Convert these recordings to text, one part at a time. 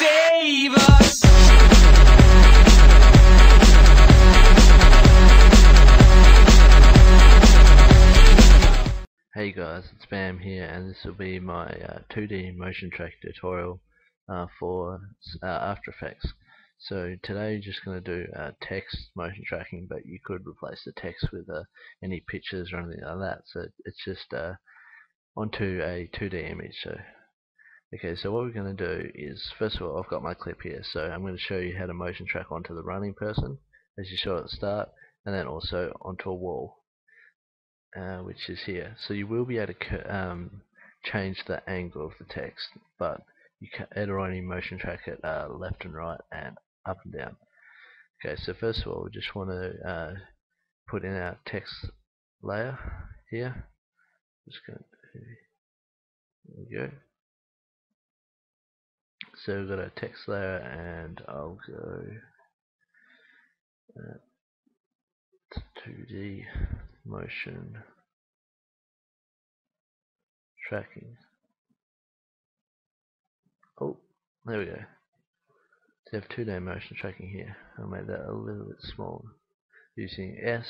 save us. Hey guys, it's Bam here, and this will be my 2D motion track tutorial for After Effects. So today you're just going to do text motion tracking, but you could replace the text with any pictures or anything like that. So it's just onto a 2D image. Okay, so what we're going to do is, first of all, I've got my clip here, so I'm going to show you how to motion track onto the running person, as you saw at the start, and then also onto a wall. Which is here. So you will be able to change the angle of the text, but you can only motion track it left and right and up and down. Okay, so first of all, we just want to put in our text layer here. Just going to, there we go. So we've got a text layer, and I'll go 2D motion tracking. Oh, there we go. So you have 2D motion tracking here. I'll make that a little bit smaller. Using S,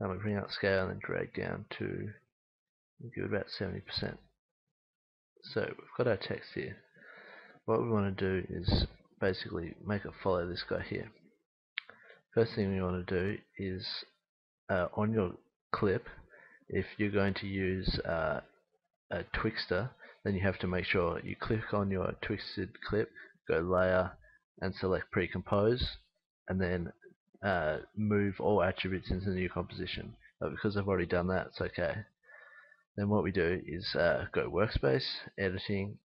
I'm going to bring up scale and then drag down to give it about 70%. So we've got our text here. What we want to do is basically make it follow this guy here. First thing we want to do is on your clip, if you're going to use a Twixtor, then you have to make sure you click on your twisted clip, go layer and select pre-compose, and then move all attributes into the new composition. But because I've already done that, it's okay. Then what we do is go workspace, editing,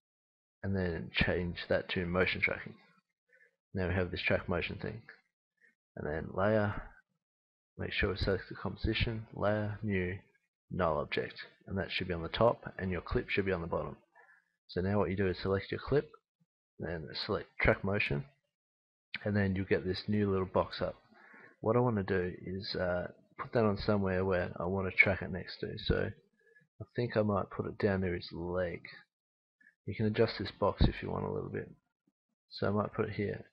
and then change that to motion tracking. Now we have this track motion thing. And then layer, make sure we select the composition, layer, new, null object. And that should be on the top, and your clip should be on the bottom. So now what you do is select your clip, then select track motion, and then you'll get this new little box up. What I want to do is put that on somewhere where I want to track it next to. So I think I might put it down near his leg. You can adjust this box if you want a little bit. So I might put it here.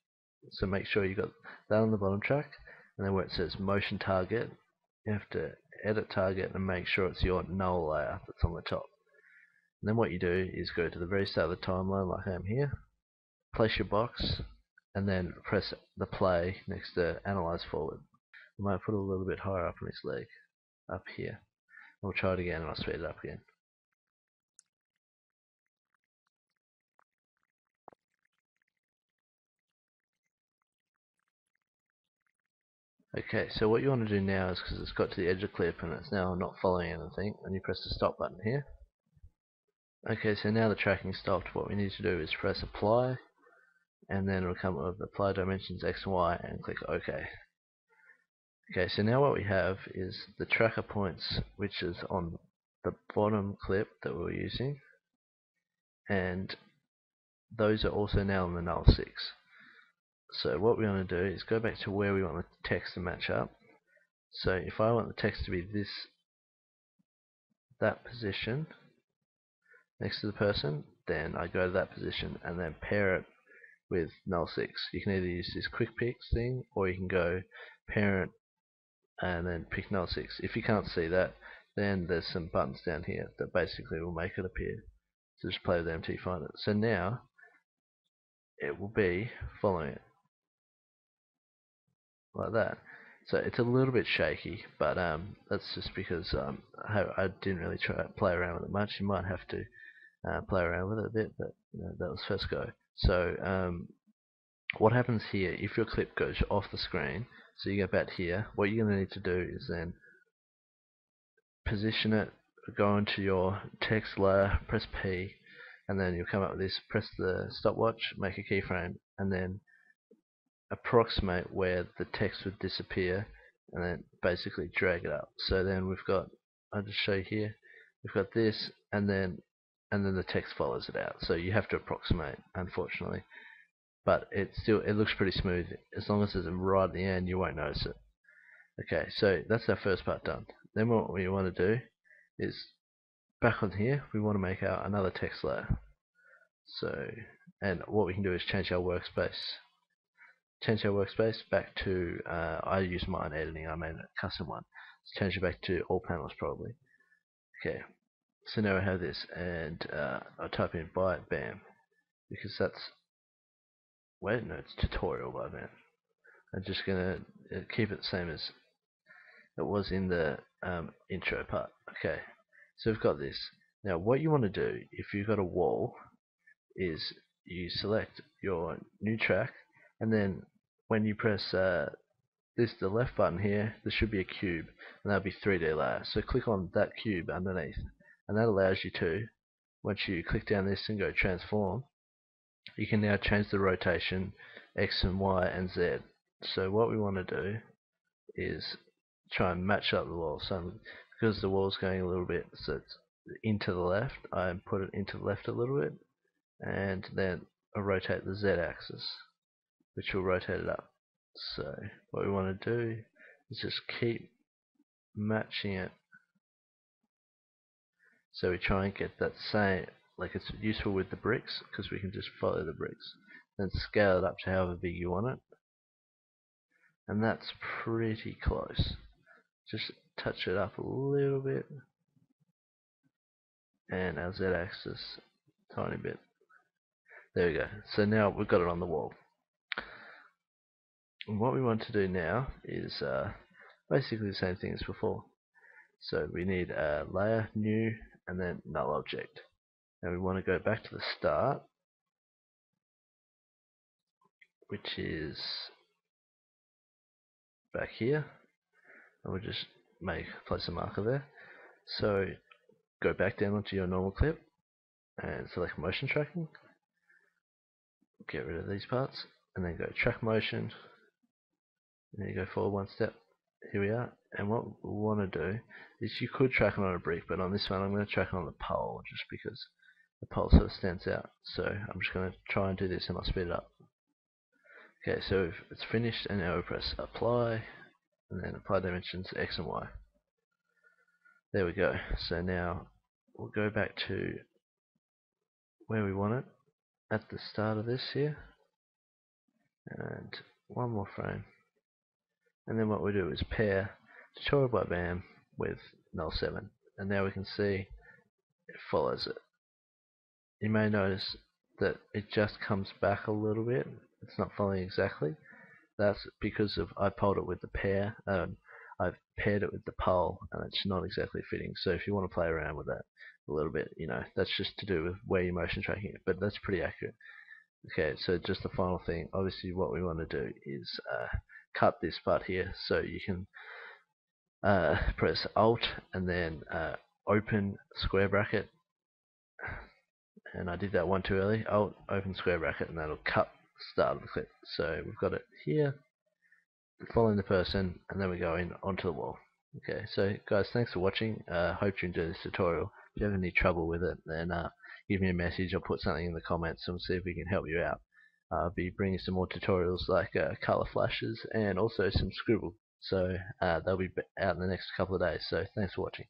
So make sure you got that on the bottom track, and then where it says motion target, you have to edit target and make sure it's your null layer that's on the top. And then what you do is go to the very start of the timeline like I am here, place your box, and then press the play next to analyze forward. I might put it a little bit higher up on his leg, up here. We'll try it again and I'll speed it up again. Okay, so what you want to do now is, because it's got to the edge of the clip and it's now not following anything, and you press the stop button here. Okay, so now the tracking stopped. What we need to do is press apply, and then it'll come up with apply dimensions X and Y, and click OK. Okay, so now what we have is the tracker points, which is on the bottom clip that we're using, and those are also now on the null 6. So what we want to do is go back to where we want the text to match up. So if I want the text to be that position next to the person, then I go to that position and then pair it with null 6. You can either use this quick picks thing, or you can go parent and then pick null 6. If you can't see that, then there's some buttons down here that basically will make it appear. So just play with them until you find it. So now it will be following it like that. So it's a little bit shaky, but that's just because I didn't really play around with it much. You might have to play around with it a bit, but that was first go. So what happens here, if your clip goes off the screen, so you go back here, what you're going to need to do is then position it, go into your text layer, press P, and then you'll come up with this, press the stopwatch, make a keyframe, and then approximate where the text would disappear, and then basically drag it up. So then we've got, I'll just show you here, we've got this, and then the text follows it out. So you have to approximate, unfortunately, but it looks pretty smooth. As long as it's right at the end, you won't notice it. Okay, so that's our first part done. Then what we want to do is back on here, we want to make another text layer. So and what we can do is change our workspace. Back to, I use mine editing, I made a custom one. Let's change it back to all panels probably. Okay, so now I have this, and I'll type in byte bam, because that's, wait, no, it's tutorial byte bam. I'm just gonna keep it the same as it was in the intro part. Okay, so we've got this. Now what you want to do, if you've got a wall, is you select your new track, and then when you press the left button here, there should be a cube, and that'll be 3D layer. So click on that cube underneath, and that allows you to, once you click down this and go transform, you can now change the rotation X and Y and Z. So what we want to do is try and match up the wall. So because the wall's going a little bit, so it's into the left, I put it into the left a little bit, and then I rotate the Z axis, which will rotate it up. So what we want to do is just keep matching it, so we try and get that same, like it's useful with the bricks because we can just follow the bricks, then scale it up to however big you want it, and that's pretty close. Just touch it up a little bit, and our Z axis tiny bit. There we go. So now we've got it on the wall. And what we want to do now is basically the same thing as before. So we need a layer, new, and then null object. And we want to go back to the start, which is back here, and we'll just place a marker there. So go back down onto your normal clip and select motion tracking, get rid of these parts, and then go track motion, and then you go forward one step. Here we are, and what we want to do is, you could track it on a brick, but on this one I'm going to track it on the pole just because the pole sort of stands out. So I'm just going to try and do this, and I'll speed it up. Okay, so it's finished, and now we press apply, and then apply dimensions X and Y. There we go. So now we'll go back to where we want it at the start of this here, and one more frame, and then what we do is pair tutorial by BAM with null 7, and now we can see it follows it. You may notice that it just comes back a little bit, it's not following exactly. That's because of, I pulled it with the pair, I've paired it with the pole, and it's not exactly fitting. So if you want to play around with that a little bit, that's just to do with where you're motion tracking it, but that's pretty accurate. Okay, so just the final thing, obviously what we want to do is cut this part here, so you can press Alt and then open square bracket, and I did that one too early. Alt, open square bracket, and that'll cut the start of the clip. So we've got it here, following the person, and then we go in onto the wall. Okay, so guys, thanks for watching. Hope you enjoyed this tutorial. If you have any trouble with it, then give me a message or put something in the comments, and we'll see if we can help you out. I'll be bringing some more tutorials like color flashes and also some scribble. So they'll be out in the next couple of days. So thanks for watching.